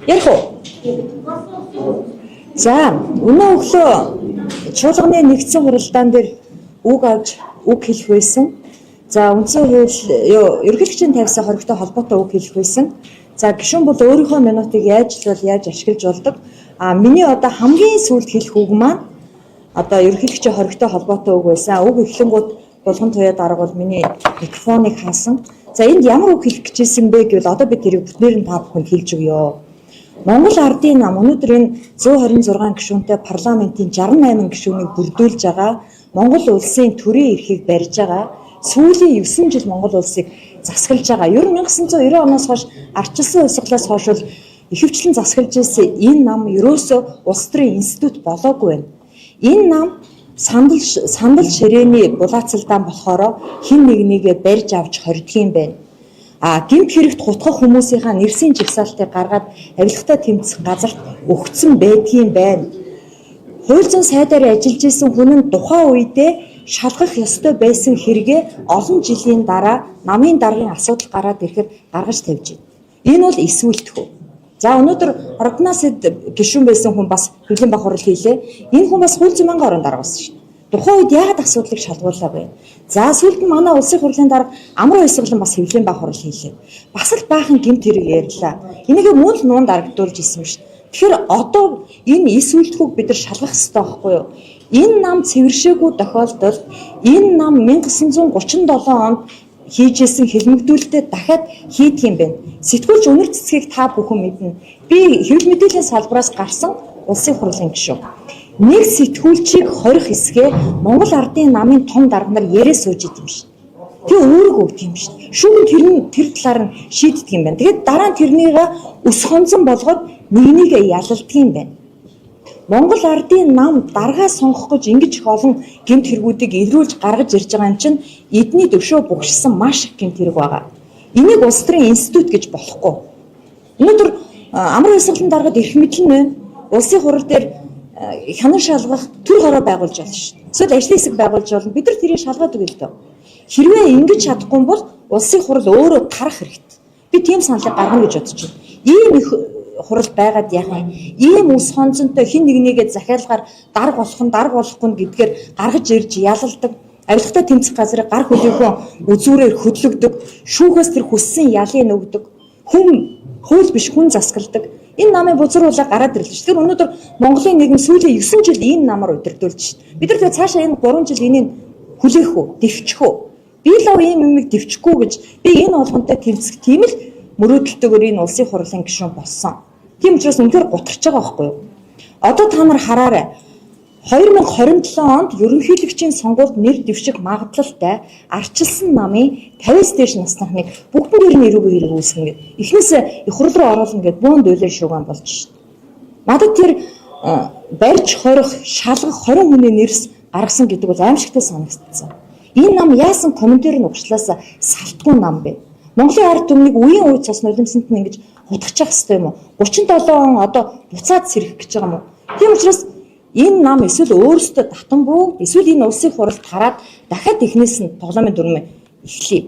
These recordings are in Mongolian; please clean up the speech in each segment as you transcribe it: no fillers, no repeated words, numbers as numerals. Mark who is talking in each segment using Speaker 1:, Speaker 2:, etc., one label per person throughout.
Speaker 1: Ярих уу? За, өнөө өглөө чуулганы нэгдсэн хуралдаан дээр үг хэлэх байсан. За, үндсэн хууль ерөнхийлөгчийн тавьсан хоригтой холбоотой үг хэлэх байсан. За, гишүүн бол өөрийнхөө минутыг яаж ашиглаж болдог. Миний одоо хамгийн сүүлд хэлэх үг маань одоо ерөнхийлөгчийн хоригтой холбоотой үг байсан. Үг эхлэнгууд булган туяа дарга бол миний микрофоныг хаасан. За, энд ямар үг хэлэх гэжсэн бэ гэвэл одоо би тэрийг бүтнээр нь та бүхэнд хэлж өгье. Монгол Ардын нам өнөөдөр энэ 126 гишүүнтэй парламентын 68 гишүүнийг бүрдүүлж байгаа Монгол улсын төрийн эрхийг барьж байгаа сүүлийн 9 жил Монгол улсыг засаглаж байгаа. Ер нь 1990 оноос хойш ардчилсан хувьсгалаас хойш бол ихэвчлэн засаглаж ирсэн энэ нам ерөөсөө улс төрийн институт болоогүй байна. Энэ нам сандал ширээний булаацалдаан болохоор хэн нэгнийгээ барьж авч хордгийн байна. Гэмт хэрэгт хутгах хүмүүсийнхаа нэрсийн жагсаалтыг гаргаад авилгатай тэмцэх газарт өгцөн байдгийн байна. Хууль зүйн сайдаар ажиллаж исэн хүн нь тухайн үедээ шалгах ёстой байсан хэрэгээ олон жилийн дараа намын даргын асуудал гараад ирэхээр гаргаж тавьж байна. Энэ бол эсвэлтхүү. За өнөөдөр Орднаас гишүүн байсан хүн бас хөлийн бах хурал хийлээ. Энэ хүн бас хууль зүйн орон дарга болсон шүү дээ. Тухайн үед яагаад асуудлыг шалгуулаагүй. За сүүлд нь манай улсын хурлын дарга амар баясгалан бас хөлийн бах хурал хийлээ. Бас л баахан гэмт хэрэг ярьлаа. Энийг мөн л нуун дарагдуулж исэн шүү дээ. Тэгэхээр одоо энэ эсвэлтхүүг бид нар шалгах хэрэгтэй байхгүй юу? Энэ нам цэвэршээгүй тохиолдолд энэ нам 1937 онд хийжсэн хэлмэгдүүлэлтэд дахиад хийх юм байна. Сэтгүүлч үнэр цэцгийг та бүхэн мэднэ. Би хэвлэл мэдээллийн салбараас гарсан улсын хурлын гишүүн. Нэг сэтгүүлчийг хорих хэсгээ Монгол Ардын намын том дарга нар яриа сууж идэв юм шиг. Тэр өөрөг өгд юм шүү дээ. Шүүн тэр талаар нь шийддэг юм байна. Тэгээд дараа нь тэрнийг өс хонцон болгоод нэгнийг ялалдаг юм байна. Монгол Ардын нам даргаа сонгох гэж ингэж их олон гэмт хэрэгүүдийг илрүүлж гаргаж ирж байгаа юм чинь эдний төвшөө бугшсан маш их гэмт хэрэг байгаа. Энийг улс төрийн институт гэж болохгүй. Өнөөдөр амар баясгалан даргад эрх мэдэл нь байна. Улсын хурал дээр хянан шалгах төр хороо байгуулж байна шүү дээ. Эсвэл ажлын хэсэг байгуулж болно. Бид нар тэрийг шалгаад өгье л дөө. Хэрвээ ингэж чадахгүй бол улсын хурал өөрөө тарах хэрэгтэй. Би тийм саналыг гаргана гэж бодож байна. Ийм их хурал байгаад яах вэ? Ийм ус хонцонтой хин нэгнийгээ захиалгаар дарга болохгүй гэдгээр гаргаж ирж ялалдаг. Авилгатай тэмцэх газрыг гар хөдөлгөөн үзүүрээр хөдлөгдөг. Шүүхээс тэр хүссэн ялыг нөгдөг. Хууль биш хүн засгалдаг. Энэ намын бузруулаа гараад ирлээ шүү. Тэр өнөөдөр Монголын нийгэм сүүлийн 9 жил энэ намаар удирдуулж шин. Бид нар цаашаа энэ 3 жил энийг хүлээх үү, дэвчих үү? Би л ийм юмыг дэвчихгүй гэж би энэ болгонтой тэмцэх тийм л мөрөөдөлтөөр энэ улсын хурлын гишүүн болсон. Тийм учраас үнэхээр гутарч байгаа байхгүй юу? Одоо та нар хараарай. 2027 онд ерөнхийлөгчийн сонгуульд нэр дэвших магадлалтай ардчилсан намын 50-с дээш насныхныг бүгдэн дээр нь эрүүгийн хэрэг үүсгэнэ гэдэг. Эхнээсээ их хурл руу оруулна гэдэг бөөн дөөлөө шууган болж шин. Надад тэр барьж хорих, шалгах 20 хүний нэрс гаргасан гэдэг бол аимшигтай санагдсан. Энэ нам яасан комментээр нь угшлаас салтгүй нам бэ? Монголын ард түмнийг үеийн үе цас нулимсанд нь ингэж хутгачих хэвээр юм уу? 37 он одоо буцаад сэрэх гэж байгаа юм уу? Тийм учраас энэ нам эсвэл өөрөөсөө татан бүү эсвэл энэ улсын хуралд хараад дахиад эхнээс нь тоглоомын дүрмээ эхлэе.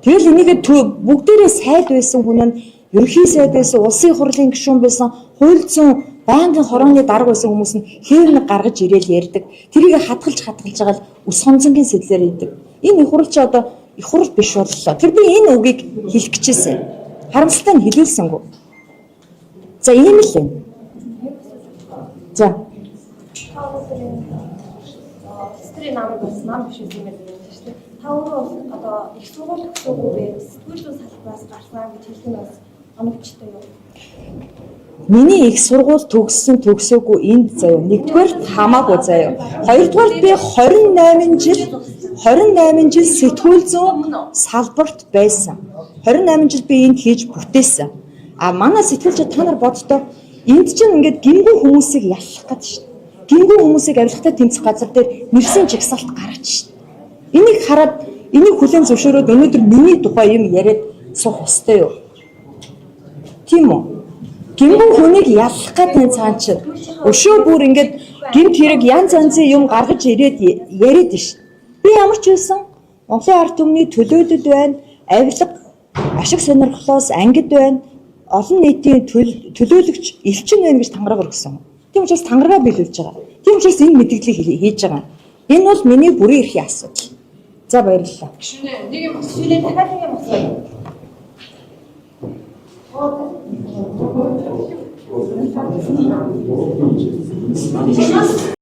Speaker 1: Тэгэл энийг бүгдээрээ сайд байсан хүн нь ерөнхий сайд байсан, улсын хурлын гишүүн байсан, хууль зүйн байнгын хорооны дарга байсан хүмүүс нь хэвнэг гаргаж ирээл ярьдаг. Тэрийг хадгалж байгаа л ус хонцонгийн сэтлэр идэг. Энэ их хурл чи одоо их хурл биш боллоо. Тэр би энэ үгийг хэлэх гэжсэн. Харамсалтай нь хэлүүлсэнгүй. За ийм л юм. За
Speaker 2: стрийн намд бас нам биш юм байна шүү дээ. Та өөрөө одоо их сургууль төгсөөгүй сэтгүүлчдийн салбараас гарсан гэж хэлэх нь бас оновчтой юу?
Speaker 1: Миний их сургууль төгсөөгүй энд заяа. Нэгдүгээр хамаагүй заяа. Хоёрдугаар би 28 жил сэтгүүл зүйн салбарт байсан. 28 жил би энд хийж бүтээсэн. Манай сэтгүүлчид та нар боддоо энд чинь ингээд гингүү хүмүүсийг яллах гэдэг шүү дээ. Гингүү хүмүүсийг авилгатай тэмцэх газар дээр нэрсийн жагсаалт гаргаж шин. Энийг хараад энийг хүлээн зөвшөөрөөд өнөөдөр миний тухай юм яриад суух ёстой юу? Тийм үү? Гингүү хүнийг яллах гэдэг цаан чинь өшөө бүр ингээд гинт хэрэг янз янзын юм гаргаж ирээд яриад шин. Би ямар ч байсан Монголын ард түмний төлөөдөд байна, авилга, ашиг сонирхлоос ангид байна. олон нийтийн төлөөлөгч элчин байна гэж тангараг өргөсөн. Тийм учраас тангараа биелүүлж байгаа. Тийм учраас энэ мэдээллийг хийж байгаа. Энэ бол миний бүрэн эрхийн асуудал. За баярлалаа.
Speaker 2: Нэг юм асууя. Дахиад нэг юм асууя.